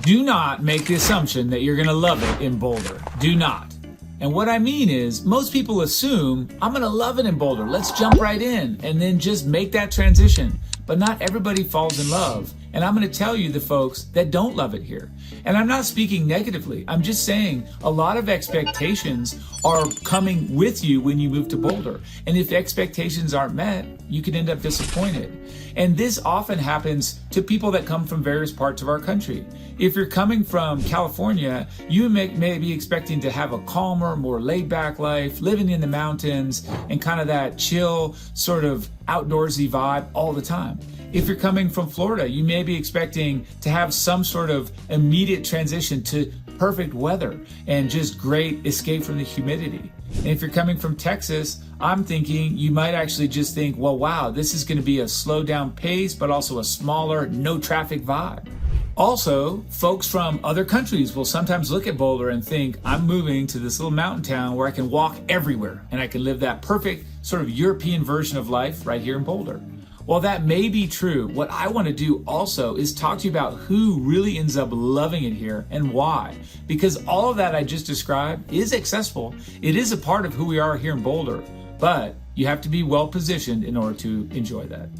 Do not make the assumption that you're going to love it in Boulder. Do not. And what I mean is, most people assume, I'm going to love it in Boulder. Let's jump right in and then just make that transition. But not everybody falls in love. And I'm going to tell you the folks that don't love it here. And I'm not speaking negatively. I'm just saying a lot of expectations are coming with you when you move to Boulder. And if expectations aren't met, you can end up disappointed. And this often happens to people that come from various parts of our country. If you're coming from California, you may be expecting to have a calmer, more laid-back life, living in the mountains, and kind of that chill, sort of outdoorsy vibe all the time. If you're coming from Florida, you may be expecting to have some sort of immediate transition to perfect weather and just great escape from the humidity. And if you're coming from Texas, I'm thinking you might actually just think, well, wow, this is going to be a slow down pace, but also a smaller, no traffic vibe. Also, folks from other countries will sometimes look at Boulder and think, I'm moving to this little mountain town where I can walk everywhere and I can live that perfect sort of European version of life right here in Boulder. While that may be true, what I want to do also is talk to you about who really ends up loving it here and why. Because all of that I just described is accessible. It is a part of who we are here in Boulder, but you have to be well positioned in order to enjoy that.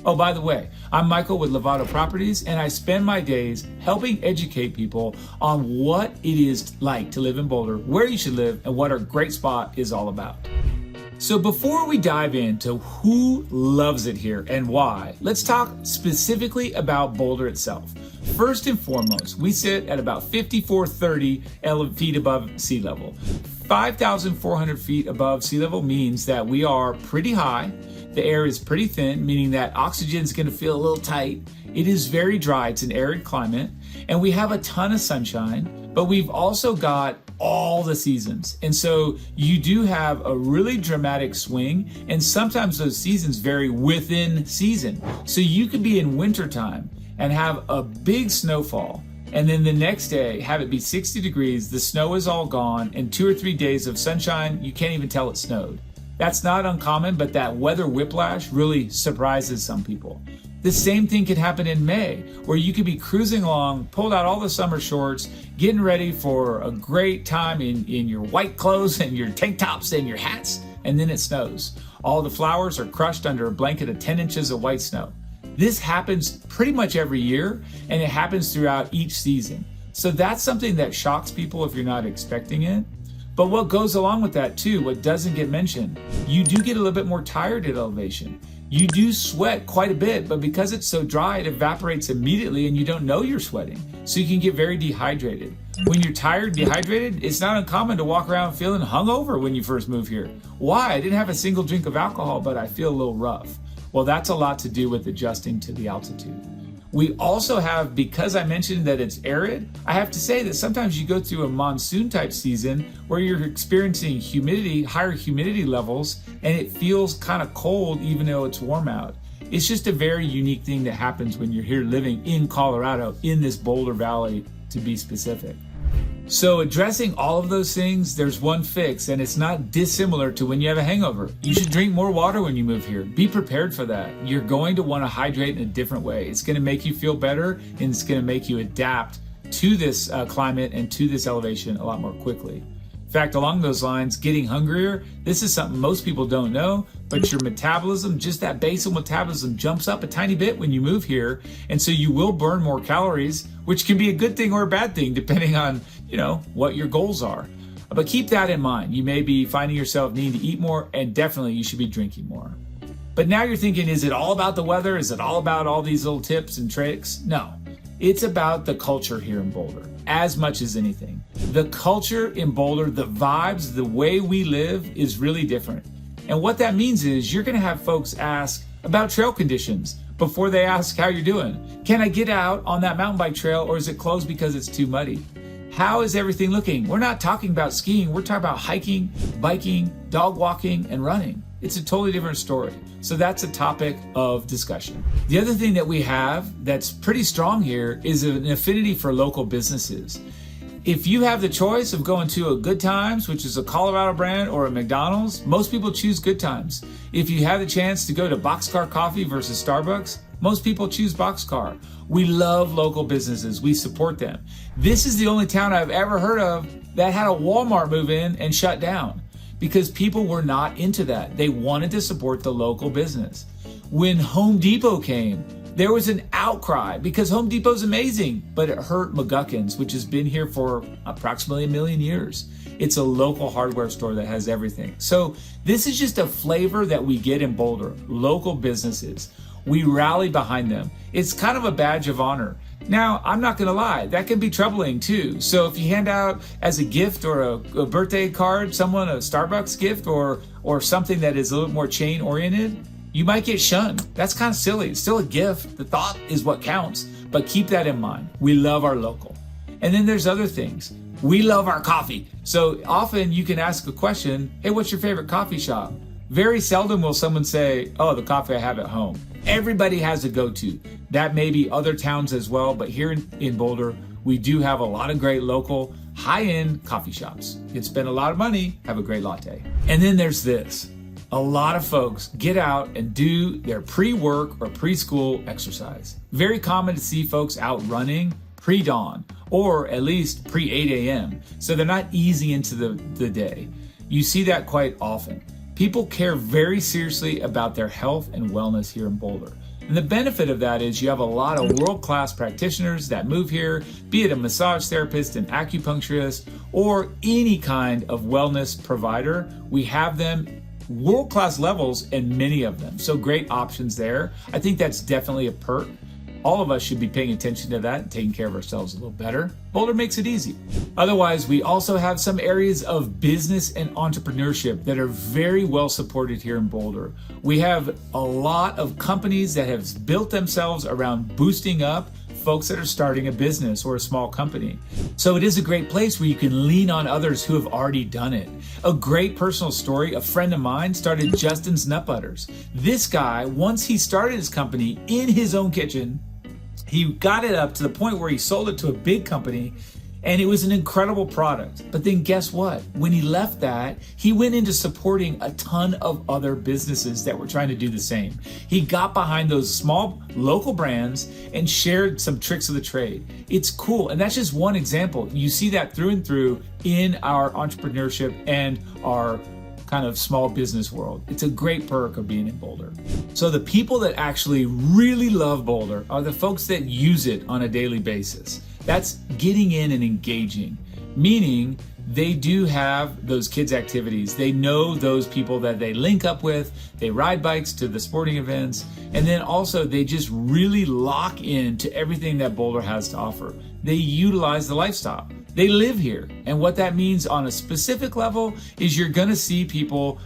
Oh, by the way, I'm Michael with Lovato Properties, and I spend my days helping educate people on what it is like to live in Boulder, where you should live, and what our great spot is all about. So before we dive into who loves it here and why, let's talk specifically about Boulder itself. First and foremost, we sit at about 5,430 feet above sea level. 5,400 feet above sea level means that we are pretty high. The air is pretty thin, meaning that oxygen is going to feel a little tight. It is very dry. It's an arid climate, and we have a ton of sunshine, but we've also got all the seasons. And so you do have a really dramatic swing, and sometimes those seasons vary within season. So you could be in wintertime and have a big snowfall, and then the next day have it be 60 degrees, the snow is all gone, and 2 or 3 days of sunshine, you can't even tell it snowed. That's not uncommon, but that weather whiplash really surprises some people. The same thing could happen in May, where you could be cruising along, pulled out all the summer shorts, getting ready for a great time in your white clothes and your tank tops and your hats, and then it snows. All the flowers are crushed under a blanket of 10 inches of white snow. This happens pretty much every year, and it happens throughout each season. So that's something that shocks people if you're not expecting it. But what goes along with that too, what doesn't get mentioned, you do get a little bit more tired at elevation. You do sweat quite a bit, but because it's so dry, it evaporates immediately and you don't know you're sweating. So you can get very dehydrated. When you're tired, dehydrated, it's not uncommon to walk around feeling hungover when you first move here. Why? I didn't have a single drink of alcohol, but I feel a little rough. Well, that's a lot to do with adjusting to the altitude. We also have, because I mentioned that it's arid, I have to say that sometimes you go through a monsoon type season where you're experiencing humidity, higher humidity levels, and it feels kind of cold even though it's warm out. It's just a very unique thing that happens when you're here living in Colorado, in this Boulder Valley to be specific. So addressing all of those things, there's one fix, and it's not dissimilar to when you have a hangover. You should drink more water when you move here. Be prepared for that. You're going to want to hydrate in a different way. It's going to make you feel better, and it's going to make you adapt to this climate and to this elevation a lot more quickly. In fact, along those lines, getting hungrier, this is something most people don't know, but your metabolism, just that basal metabolism jumps up a tiny bit when you move here. And so you will burn more calories, which can be a good thing or a bad thing, depending on, what your goals are. But keep that in mind. You may be finding yourself needing to eat more, and definitely you should be drinking more. But now you're thinking, is it all about the weather? Is it all about all these little tips and tricks? No, it's about the culture here in Boulder as much as anything. The culture in Boulder, the vibes, the way we live is really different. And what that means is you're going to have folks ask about trail conditions before they ask how you're doing. Can I get out on that mountain bike trail, or is it closed because it's too muddy? How is everything looking? We're not talking about skiing. We're talking about hiking, biking, dog walking, and running. It's a totally different story. So that's a topic of discussion. The other thing that we have that's pretty strong here is an affinity for local businesses. If you have the choice of going to a Good Times, which is a Colorado brand, or a McDonald's, most people choose Good Times. If you have the chance to go to Boxcar Coffee versus Starbucks, Most people choose boxcar. We love local businesses. We support them. This is the only town I've ever heard of that had a Walmart move in and shut down because people were not into that. They wanted to support the local business. When Home Depot came, there was an outcry because Home Depot's amazing, but it hurt McGuckin's, which has been here for approximately 1 million years. It's a local hardware store that has everything. So this is just a flavor that we get in Boulder, local businesses. We rally behind them. It's kind of a badge of honor. Now, I'm not gonna lie, that can be troubling too. So if you hand out as a gift or a birthday card, someone a Starbucks gift or something that is a little more chain oriented, you might get shunned. That's kind of silly. It's still a gift. The thought is what counts, but keep that in mind. We love our local. And then there's other things. We love our coffee. So often you can ask a question, hey, what's your favorite coffee shop? Very seldom will someone say, oh, the coffee I have at home. Everybody has a go-to. That may be other towns as well, but here in Boulder, we do have a lot of great local high-end coffee shops. You can spend a lot of money, have a great latte. And then there's this. A lot of folks get out and do their pre-work or preschool exercise. Very common to see folks out running pre-dawn or at least pre-8 a.m. So they're not easy into the day. You see that quite often. People care very seriously about their health and wellness here in Boulder. And the benefit of that is you have a lot of world-class practitioners that move here, be it a massage therapist, an acupuncturist, or any kind of wellness provider. We have them world-class levels and many of them. So great options there. I think that's definitely a perk. All of us should be paying attention to that and taking care of ourselves a little better. Boulder makes it easy. Otherwise, we also have some areas of business and entrepreneurship that are very well supported here in Boulder. We have a lot of companies that have built themselves around boosting up folks that are starting a business or a small company. So it is a great place where you can lean on others who have already done it. A great personal story, a friend of mine started Justin's Nut Butters. This guy, once he started his company in his own kitchen, he got it up to the point where he sold it to a big company, and it was an incredible product. But then guess what? When he left that, he went into supporting a ton of other businesses that were trying to do the same. He got behind those small local brands and shared some tricks of the trade. It's cool. And that's just one example. You see that through and through in our entrepreneurship and our kind of small business world. It's a great perk of being in Boulder. So the people that actually really love Boulder are the folks that use it on a daily basis. That's getting in and engaging, meaning they do have those kids' activities. They know those people that they link up with. They ride bikes to the sporting events. And then also they just really lock in to everything that Boulder has to offer. They utilize the lifestyle. They live here. And what that means on a specific level is you're going to see people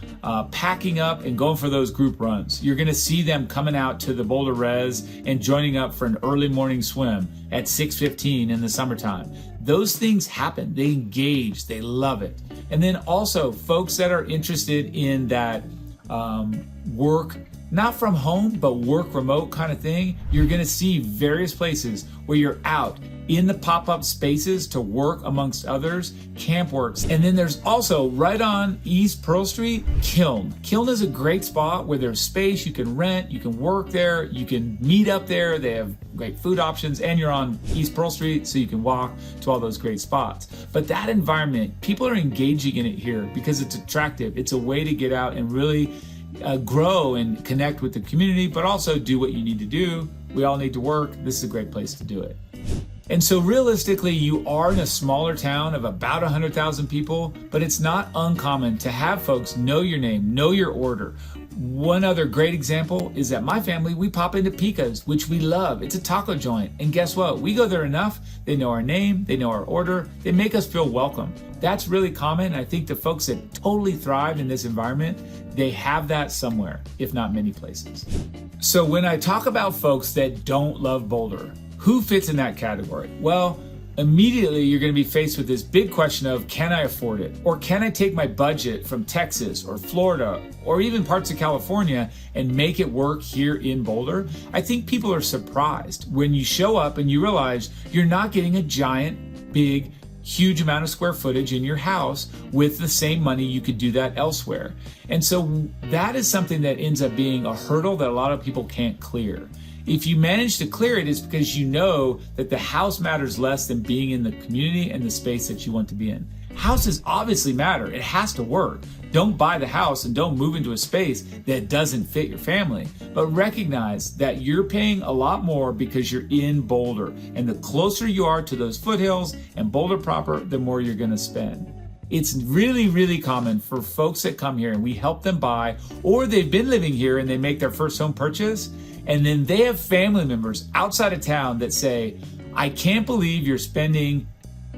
packing up and going for those group runs. You're going to see them coming out to the Boulder Res and joining up for an early morning swim at 6:15 in the summertime. Those things happen. They engage. They love it. And then also folks that are interested in that work, not from home, but work remote kind of thing, you're going to see various places where you're out in the pop-up spaces to work amongst others, Campworks. And then there's also right on East Pearl Street, Kiln. Kiln is a great spot where there's space, you can rent, you can work there, you can meet up there. They have great food options, and you're on East Pearl Street, so you can walk to all those great spots. But that environment, people are engaging in it here because it's attractive. It's a way to get out and really grow and connect with the community, but also do what you need to do. We all need to work. This is a great place to do it. And so realistically, you are in a smaller town of about 100,000 people, but it's not uncommon to have folks know your name, know your order. One other great example is that my family, we pop into Pica's, which we love. It's a taco joint. And guess what? We go there enough. They know our name. They know our order. They make us feel welcome. That's really common. I think the folks that totally thrive in this environment, they have that somewhere, if not many places. So when I talk about folks that don't love Boulder, who fits in that category? Well, immediately you're going to be faced with this big question of, can I afford it? Or can I take my budget from Texas or Florida or even parts of California and make it work here in Boulder? I think people are surprised when you show up and you realize you're not getting a giant, big, huge amount of square footage in your house with the same money you could do that elsewhere. And so that is something that ends up being a hurdle that a lot of people can't clear. If you manage to clear it, it's because you know that the house matters less than being in the community and the space that you want to be in. Houses obviously matter. It has to work. Don't buy the house and don't move into a space that doesn't fit your family. But recognize that you're paying a lot more because you're in Boulder. And the closer you are to those foothills and Boulder proper, the more you're going to spend. It's really, really common for folks that come here and we help them buy, or they've been living here and they make their first home purchase. And then they have family members outside of town that say, I can't believe you're spending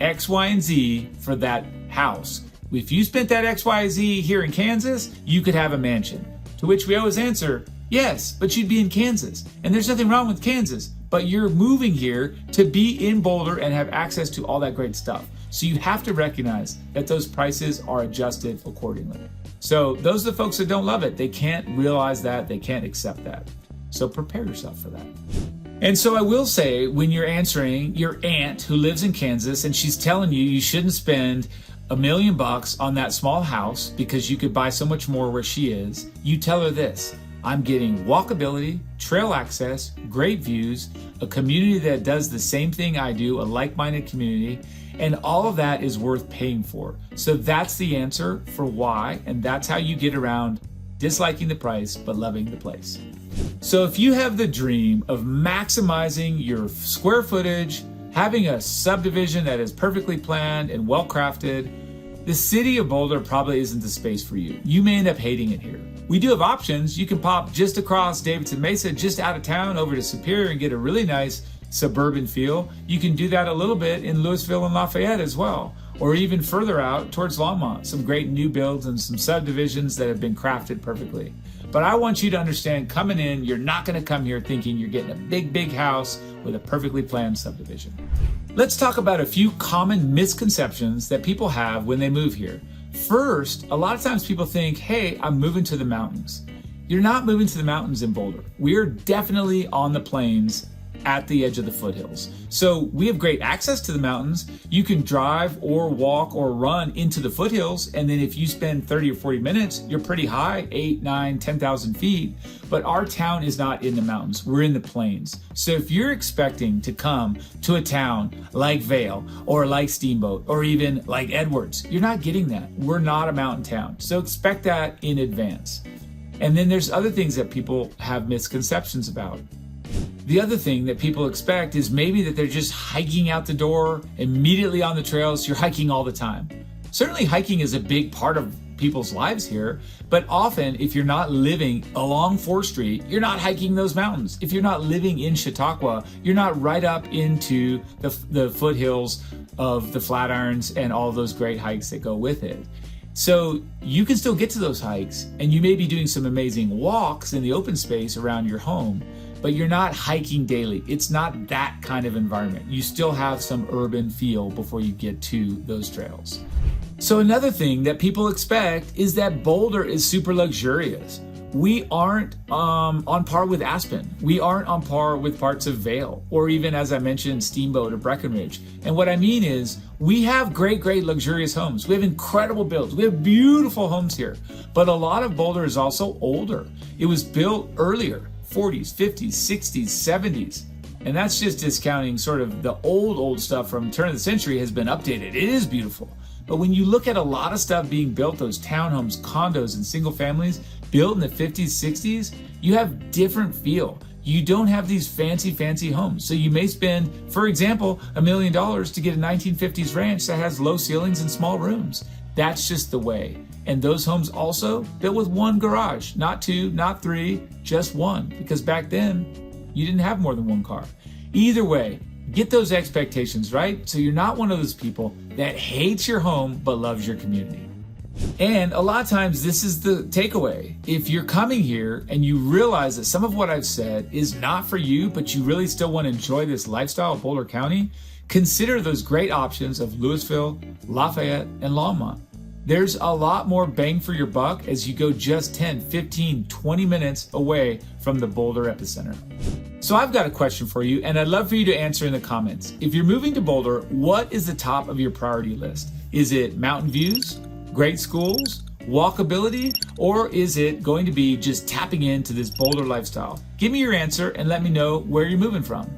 X, Y, and Z for that house. If you spent that X, Y, Z here in Kansas, you could have a mansion. To which we always answer, yes, but you'd be in Kansas. And there's nothing wrong with Kansas, but you're moving here to be in Boulder and have access to all that great stuff. So you have to recognize that those prices are adjusted accordingly. So those are the folks that don't love it. They can't realize that, they can't accept that. So prepare yourself for that. And so I will say, when you're answering your aunt who lives in Kansas and she's telling you you shouldn't spend $1 million on that small house because you could buy so much more where she is, you tell her this: I'm getting walkability, trail access, great views, a community that does the same thing I do, a like-minded community, and all of that is worth paying for. So that's the answer for why, and that's how you get around disliking the price but loving the place. So if you have the dream of maximizing your square footage, having a subdivision that is perfectly planned and well crafted, the city of Boulder probably isn't the space for you. You may end up hating it here. We do have options. You can pop just across Davidson Mesa, just out of town over to Superior and get a really nice suburban feel. You can do that a little bit in Louisville and Lafayette as well, or even further out towards Longmont, some great new builds and some subdivisions that have been crafted perfectly. But I want you to understand, coming in, you're not going to come here thinking you're getting a big house with a perfectly planned subdivision. Let's talk about a few common misconceptions that people have when they move here. First, a lot of times people think, hey, I'm moving to the mountains. You're not moving to the mountains in Boulder. We're definitely on the plains at the edge of the foothills. So we have great access to the mountains. You can drive or walk or run into the foothills. And then if you spend 30 or 40 minutes, you're pretty high, 8, 9, 10,000 feet. But our town is not in the mountains. We're in the plains. So if you're expecting to come to a town like Vail or like Steamboat or even like Edwards, you're not getting that. We're not a mountain town. So expect that in advance. And then there's other things that people have misconceptions about. The other thing that people expect is maybe that they're just hiking out the door, immediately on the trails. You're hiking all the time. Certainly hiking is a big part of people's lives here, but often if you're not living along 4th Street, you're not hiking those mountains. If you're not living in Chautauqua, you're not right up into the foothills of the Flatirons and all those great hikes that go with it. So you can still get to those hikes, and you may be doing some amazing walks in the open space around your home, but you're not hiking daily. It's not that kind of environment. You still have some urban feel before you get to those trails. So another thing that people expect is that Boulder is super luxurious. We aren't on par with Aspen. We aren't on par with parts of Vail, or even, as I mentioned, Steamboat or Breckenridge. And what I mean is, we have great luxurious homes. We have incredible builds. We have beautiful homes here. But a lot of Boulder is also older. It was built earlier, 40s, 50s, 60s, 70s. And that's just discounting sort of the old stuff from turn of the century has been updated. It is beautiful. But when you look at a lot of stuff being built, those townhomes, condos, and single families built in the 50s, 60s, you have different feel. You don't have these fancy homes. So you may spend, for example, $1 million to get a 1950s ranch that has low ceilings and small rooms. That's just the way. And those homes also built with one garage, not 2, not 3, just 1, because back then you didn't have more than one car. Either way, get those expectations right, so you're not one of those people that hates your home but loves your community. And a lot of times this is the takeaway. If you're coming here and you realize that some of what I've said is not for you, but you really still want to enjoy this lifestyle of Boulder County, consider those great options of Louisville, Lafayette, and Longmont. There's a lot more bang for your buck as you go just 10, 15, 20 minutes away from the Boulder epicenter. So I've got a question for you, and I'd love for you to answer in the comments. If you're moving to Boulder, what is the top of your priority list? Is it mountain views, great schools, walkability, or is it going to be just tapping into this Boulder lifestyle? Give me your answer and let me know where you're moving from.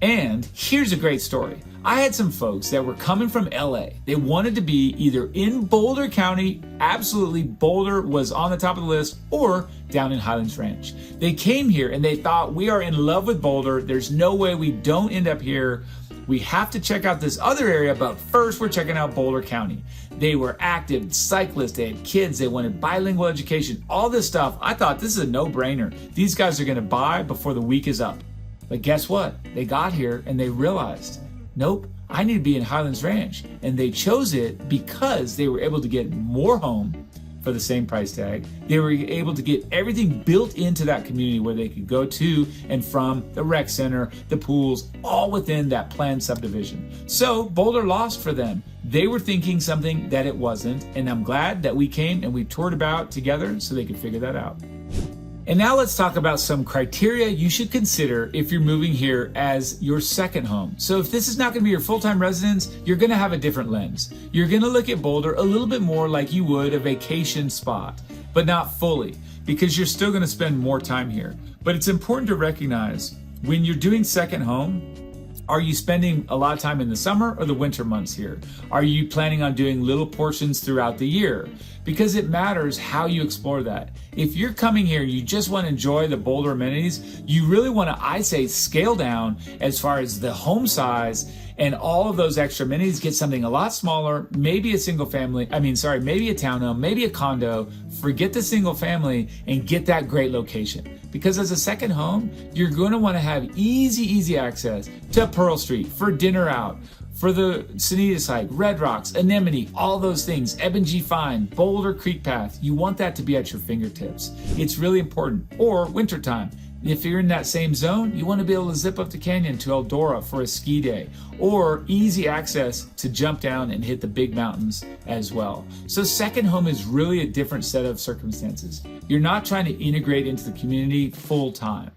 And here's a great story. I had some folks that were coming from LA. They wanted to be either in Boulder County, absolutely Boulder was on the top of the list, or down in Highlands Ranch. They came here and they thought, we are in love with Boulder. There's no way we don't end up here. We have to check out this other area, but first we're checking out Boulder County. They were active cyclists, they had kids, they wanted bilingual education, all this stuff. I thought this is a no-brainer. These guys are gonna buy before the week is up. But guess what? They got here and they realized, nope, I need to be in Highlands Ranch. And they chose it because they were able to get more home for the same price tag. They were able to get everything built into that community where they could go to and from the rec center, the pools, all within that planned subdivision. So Boulder lost for them. They were thinking something that it wasn't, and I'm glad that we came and we toured about together so they could figure that out. And now let's talk about some criteria you should consider if you're moving here as your second home. So if this is not gonna be your full-time residence, you're gonna have a different lens. You're gonna look at Boulder a little bit more like you would a vacation spot, but not fully, because you're still gonna spend more time here. But it's important to recognize when you're doing second home, are you spending a lot of time in the summer or the winter months here? Are you planning on doing little portions throughout the year? Because it matters how you explore that. If you're coming here, you just want to enjoy the Boulder amenities, you really want to, I say, scale down as far as the home size and all of those extra amenities, get something a lot smaller, maybe a single family, maybe a townhome, maybe a condo, forget the single family and get that great location. Because as a second home, you're going to want to have easy access to Pearl Street for dinner out, for the Sanitas Hike, Red Rocks, Anemone, all those things, Ebon-G Fine, Boulder Creek Path. You want that to be at your fingertips. It's really important. Or wintertime. If you're in that same zone, you want to be able to zip up the canyon to Eldora for a ski day, or easy access to jump down and hit the big mountains as well. So second home is really a different set of circumstances. You're not trying to integrate into the community full time.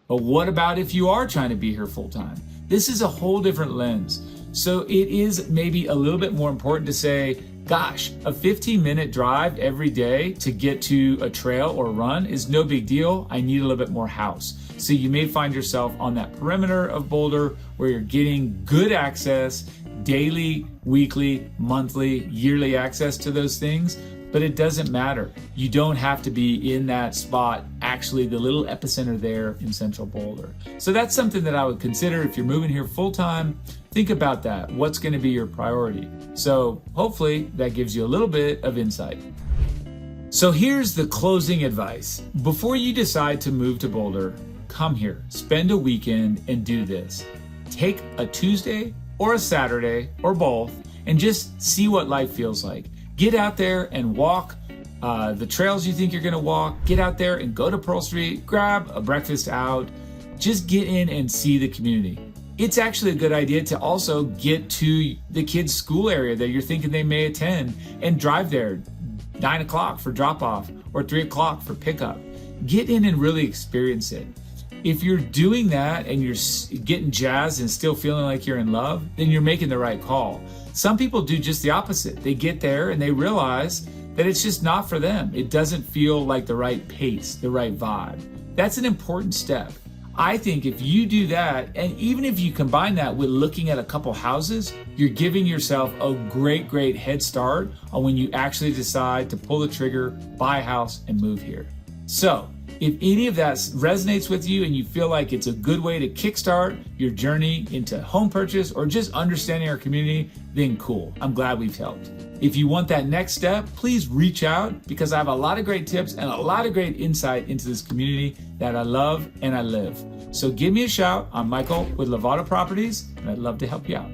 But what about if you are trying to be here full time? This is a whole different lens. So it is maybe a little bit more important to say, gosh, a 15-minute drive every day to get to a trail or run is no big deal. I need a little bit more house. So you may find yourself on that perimeter of Boulder where you're getting good access, daily, weekly, monthly, yearly access to those things. But it doesn't matter. You don't have to be in that spot, actually the little epicenter there in central Boulder. So that's something that I would consider if you're moving here full time. Think about that. What's going to be your priority? So hopefully that gives you a little bit of insight. So here's the closing advice. Before you decide to move to Boulder, come here, spend a weekend and do this. Take a Tuesday or a Saturday or both and just see what life feels like. Get out there and walk the trails you think you're gonna walk. Get out there and go to Pearl Street, grab a breakfast out, just get in and see the community. It's actually a good idea to also get to the kids' school area that you're thinking they may attend and drive there 9 o'clock for drop off or 3 o'clock for pickup. Get in and really experience it. If you're doing that and you're getting jazzed and still feeling like you're in love, then you're making the right call. Some people do just the opposite. They get there and they realize that it's just not for them. It doesn't feel like the right pace, the right vibe. That's an important step. I think if you do that, and even if you combine that with looking at a couple houses, you're giving yourself a great head start on when you actually decide to pull the trigger, buy a house, and move here. So, if any of that resonates with you and you feel like it's a good way to kickstart your journey into home purchase or just understanding our community, then cool. I'm glad we've helped. If you want that next step, please reach out because I have a lot of great tips and a lot of great insight into this community that I love and I live. So give me a shout. I'm Michael with Lovato Properties and I'd love to help you out.